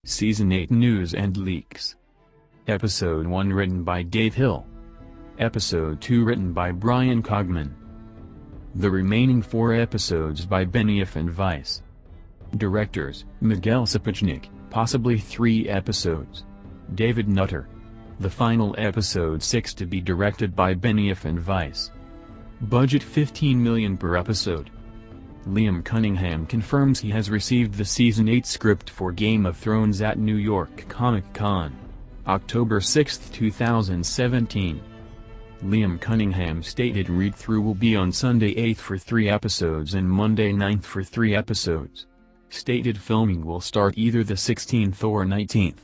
Season 8 News and Leaks. Episode 1 written by Dave Hill. Episode 2 written by Brian Cogman. The remaining 4 episodes by Benioff and Weiss. Directors, Miguel Sapochnik, possibly 3 episodes. David Nutter. The final episode 6 to be directed by Benioff and Weiss. Budget $15 million per episode. Liam Cunningham confirms he has received the Season 8 script for Game of Thrones at New York Comic Con. October 6, 2017. Liam Cunningham stated read-through will be on Sunday 8th for 3 episodes and Monday 9th for 3 episodes. Stated filming will start either the 16th or 19th.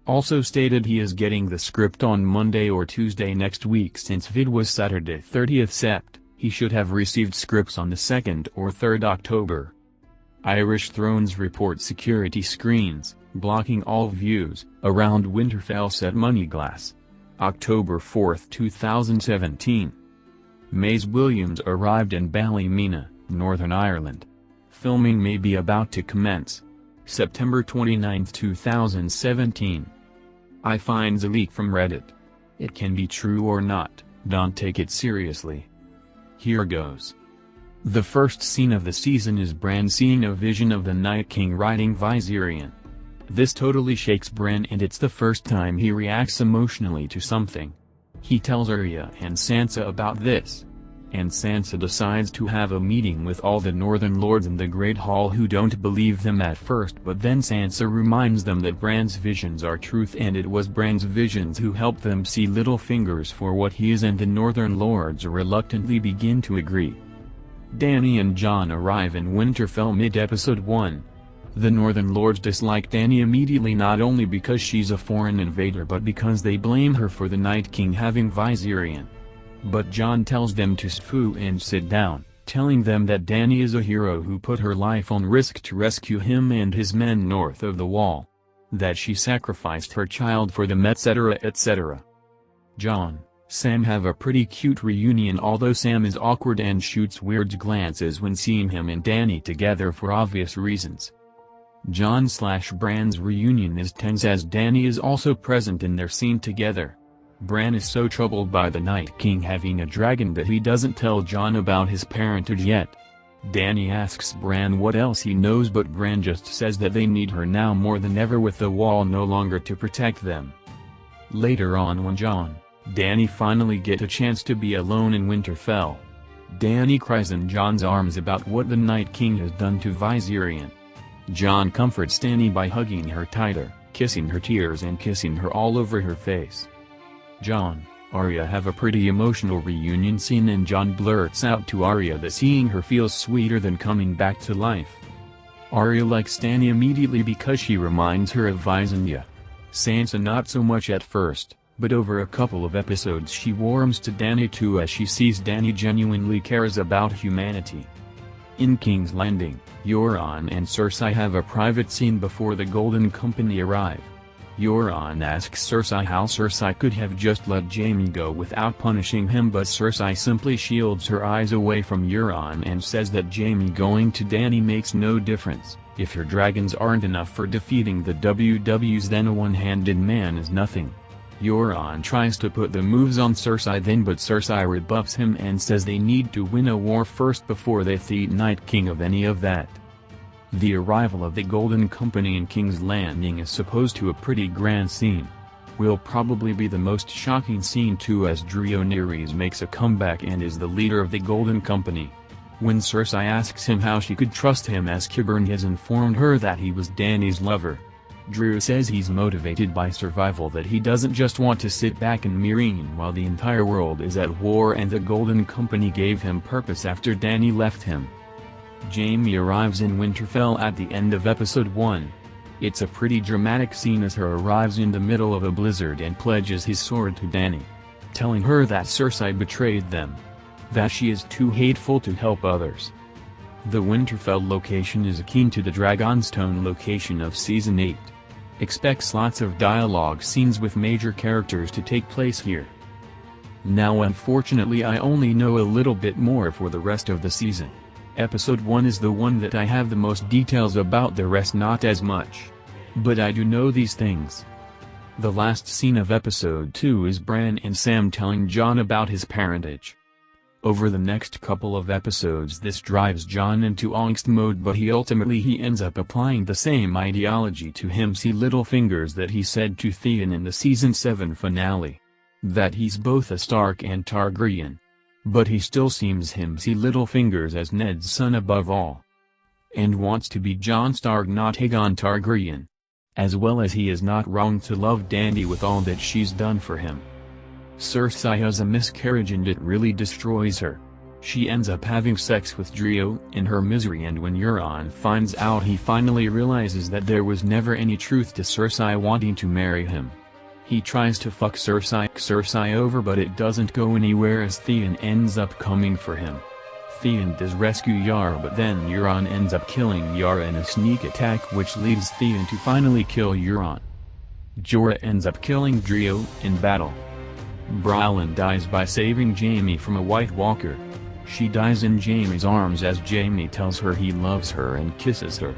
Also stated he is getting the script on Monday or Tuesday next week since vid was Saturday 30th Sept. He should have received scripts on the 2nd or 3rd October. Irish Thrones report security screens, blocking all views, around Winterfell set Moneyglass. October 4, 2017. Maisie Williams arrived in Ballymena, Northern Ireland. Filming may be about to commence. September 29, 2017. I finds a leak from Reddit. It can be true or not, don't take it seriously. Here goes. The first scene of the season is Bran seeing a vision of the Night King riding Viserion. This totally shakes Bran and it's the first time he reacts emotionally to something. He tells Arya and Sansa about this. And Sansa decides to have a meeting with all the Northern Lords in the Great Hall who don't believe them at first, but then Sansa reminds them that Bran's visions are truth and it was Bran's visions who helped them see Littlefinger's for what he is, and the Northern Lords reluctantly begin to agree. Dany and Jon arrive in Winterfell mid-episode 1. The Northern Lords dislike Dany immediately, not only because she's a foreign invader but because they blame her for the Night King having Viserion. But Jon tells them to sfoo and sit down, telling them that Dany is a hero who put her life on risk to rescue him and his men north of the Wall. That she sacrificed her child for them, etc. etc. Jon, Sam have a pretty cute reunion, although Sam is awkward and shoots weird glances when seeing him and Dany together for obvious reasons. Jon/Bran's reunion is tense as Dany is also present in their scene together. Bran is so troubled by the Night King having a dragon that he doesn't tell Jon about his parentage yet. Dany asks Bran what else he knows, but Bran just says that they need her now more than ever with the Wall no longer to protect them. Later on, when Jon, Dany finally get a chance to be alone in Winterfell, Dany cries in Jon's arms about what the Night King has done to Viserion. Jon comforts Dany by hugging her tighter, kissing her tears and kissing her all over her face. Jon, Arya have a pretty emotional reunion scene and Jon blurts out to Arya that seeing her feels sweeter than coming back to life. Arya likes Dany immediately because she reminds her of Visenya. Sansa not so much at first, but over a couple of episodes she warms to Dany too, as she sees Dany genuinely cares about humanity. In King's Landing, Euron and Cersei have a private scene before the Golden Company arrive. Euron asks Cersei how Cersei could have just let Jaime go without punishing him, but Cersei simply shields her eyes away from Euron and says that Jaime going to Dany makes no difference. If your dragons aren't enough for defeating the WWs, then a one-handed man is nothing. Euron tries to put the moves on Cersei then, but Cersei rebuffs him and says they need to win a war first before they feed Night King of any of that. The arrival of the Golden Company in King's Landing is supposed to a pretty grand scene. Will probably be the most shocking scene too, as Draenys makes a comeback and is the leader of the Golden Company. When Cersei asks him how she could trust him, as Qyburn has informed her that he was Dany's lover. Drew says he's motivated by survival, that he doesn't just want to sit back in Meereen while the entire world is at war, and the Golden Company gave him purpose after Dany left him. Jaime arrives in Winterfell at the end of episode 1. It's a pretty dramatic scene as her arrives in the middle of a blizzard and pledges his sword to Dany, telling her that Cersei betrayed them, that she is too hateful to help others. The Winterfell location is akin to the Dragonstone location of Season 8. Expects lots of dialogue scenes with major characters to take place here. Now unfortunately I only know a little bit more for the rest of the season. Episode 1 is the one that I have the most details about, the rest not as much. But I do know these things. The last scene of episode 2 is Bran and Sam telling Jon about his parentage. Over the next couple of episodes this drives Jon into angst mode, but he ultimately ends up applying the same ideology to him. See Littlefingers that he said to Theon in the season 7 finale. That he's both a Stark and Targaryen. But he still seems him see Littlefingers as Ned's son above all. And wants to be Jon Stark, not Aegon Targaryen. As well as he is not wrong to love Dany with all that she's done for him. Cersei has a miscarriage and it really destroys her. She ends up having sex with Drio in her misery, and when Euron finds out he finally realizes that there was never any truth to Cersei wanting to marry him. He tries to fuck Cersei over, but it doesn't go anywhere as Theon ends up coming for him. Theon does rescue Yara, but then Euron ends up killing Yara in a sneak attack, which leads Theon to finally kill Euron. Jorah ends up killing Drio in battle. Brienne dies by saving Jaime from a White Walker. She dies in Jaime's arms as Jaime tells her he loves her and kisses her.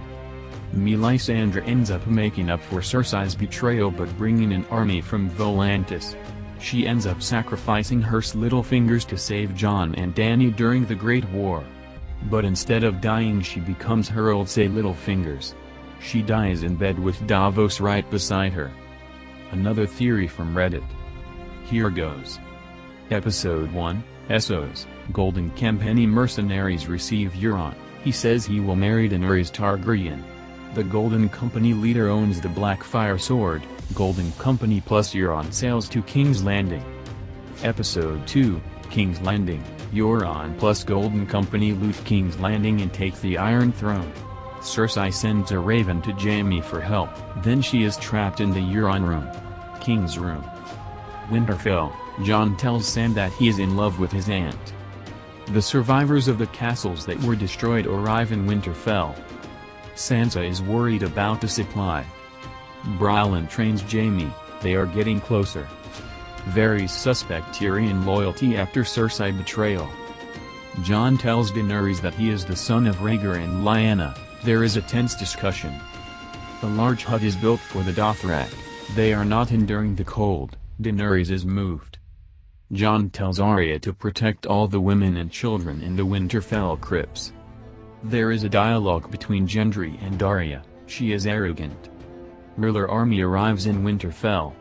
Melisandre ends up making up for Cersei's betrayal but bringing an army from Volantis. She ends up sacrificing her Littlefingers to save Jon and Dany during the Great War. But instead of dying she becomes her old Littlefingers. She dies in bed with Davos right beside her. Another theory from Reddit. Here goes. Episode 1, Essos, Golden Company mercenaries receive Euron. He says he will marry Daenerys Targaryen. The Golden Company leader owns the Blackfire sword. Golden Company plus Euron sails to King's Landing. Episode 2, King's Landing. Euron plus Golden Company loot King's Landing and take the Iron Throne. Cersei sends a raven to Jaime for help. Then she is trapped in the Euron room. King's room. Winterfell. Jon tells Sam that he is in love with his aunt. The survivors of the castles that were destroyed arrive in Winterfell. Sansa is worried about the supply. Brienne trains Jaime, they are getting closer. Varys suspect Tyrion loyalty after Cersei betrayal. Jon tells Daenerys that he is the son of Rhaegar and Lyanna. There is a tense discussion. A large hut is built for the Dothraki. They are not enduring the cold. Daenerys is moved. Jon tells Arya to protect all the women and children in the Winterfell crypts. There is a dialogue between Gendry and Arya. She is arrogant. Ruler army arrives in Winterfell.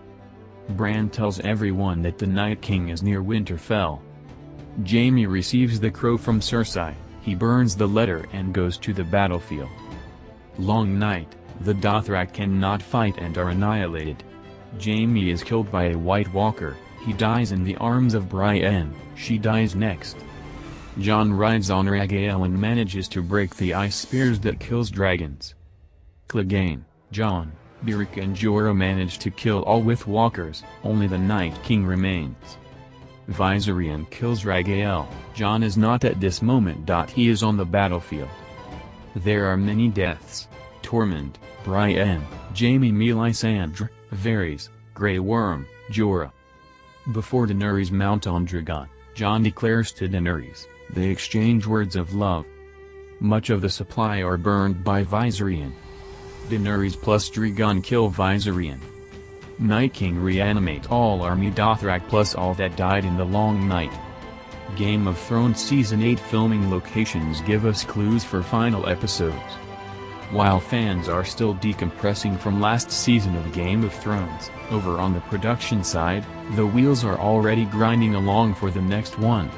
Bran tells everyone that the Night King is near Winterfell. Jaime receives the crow from Cersei. He burns the letter and goes to the battlefield. Long night, the Dothraki cannot fight and are annihilated. Jaime is killed by a White Walker. He dies in the arms of Brienne. She dies next. Jon rides on Rhaegal and manages to break the ice spears that kills dragons. Clegane, Jon, Beric and Jorah manage to kill all with walkers. Only the Night King remains. Viserion kills Rhaegal. Jon is not at this moment. He is on the battlefield. There are many deaths. Tormund, Brienne, Jaime, Melisandre, Varys, Grey Worm, Jorah. Before Daenerys mount on Drogon, Jon declares to Daenerys. They exchange words of love. Much of the supply are burned by Viserion. Daenerys plus Drogon kill Viserion. Night King reanimate all army Dothraki plus all that died in the long night. Game of Thrones Season 8 filming locations give us clues for final episodes. While fans are still decompressing from last season of Game of Thrones, over on the production side, the wheels are already grinding along for the next one.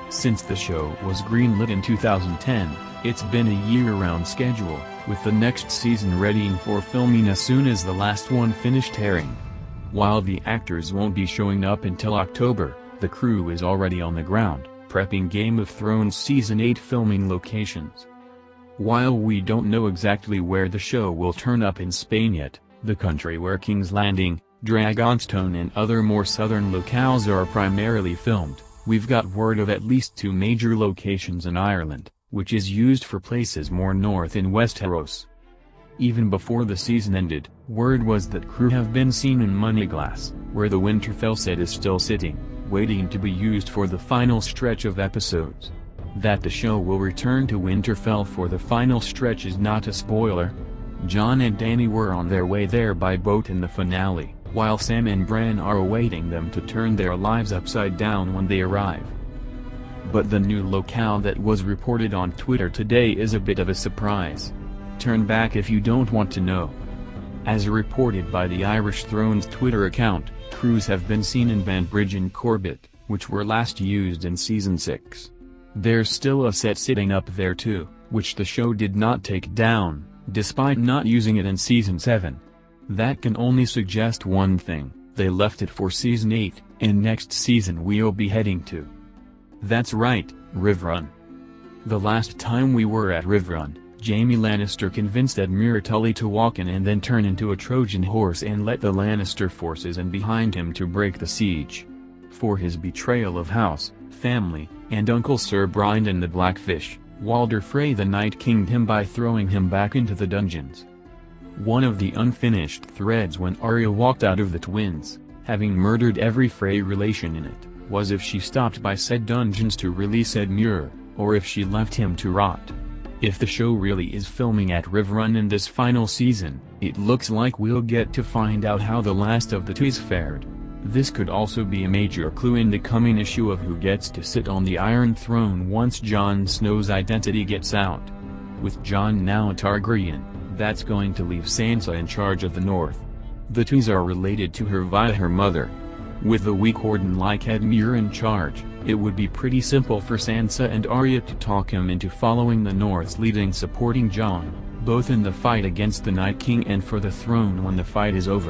Since the show was greenlit in 2010, it's been a year-round schedule, with the next season readying for filming as soon as the last one finished airing. While the actors won't be showing up until October, the crew is already on the ground, prepping Game of Thrones Season 8 filming locations. While we don't know exactly where the show will turn up in Spain yet, the country where King's Landing, Dragonstone and other more southern locales are primarily filmed, we've got word of at least 2 major locations in Ireland, which is used for places more north in Westeros. Even before the season ended, word was that crew have been seen in Moneyglass, where the Winterfell set is still sitting, waiting to be used for the final stretch of episodes. That the show will return to Winterfell for the final stretch is not a spoiler. Jon and Dany were on their way there by boat in the finale, while Sam and Bran are awaiting them to turn their lives upside down when they arrive. But the new locale that was reported on Twitter today is a bit of a surprise. Turn back if you don't want to know. As reported by the Irish Thrones Twitter account, crews have been seen in Banbridge and Corbett, which were last used in Season 6. There's still a set sitting up there too, which the show did not take down, despite not using it in Season 7. That can only suggest one thing: they left it for Season 8, and next season we'll be heading to. That's right, Riverrun. The last time we were at Riverrun, Jaime Lannister convinced Admiral Tully to walk in and then turn into a Trojan horse and let the Lannister forces in behind him to break the siege. For his betrayal of house, family, and Uncle Sir Brynden the Blackfish, Walder Frey the Night Kinged him by throwing him back into the dungeons. One of the unfinished threads when Arya walked out of the Twins, having murdered every Frey relation in it, was if she stopped by said dungeons to release Edmure, or if she left him to rot. If the show really is filming at Riverrun in this final season, it looks like we'll get to find out how the last of the Twins fared. This could also be a major clue in the coming issue of who gets to sit on the Iron Throne once Jon Snow's identity gets out. With Jon now a Targaryen, that's going to leave Sansa in charge of the North. The Twins are related to her via her mother. With a weak warden like Edmure in charge, it would be pretty simple for Sansa and Arya to talk him into following the North's lead and supporting Jon, both in the fight against the Night King and for the throne when the fight is over.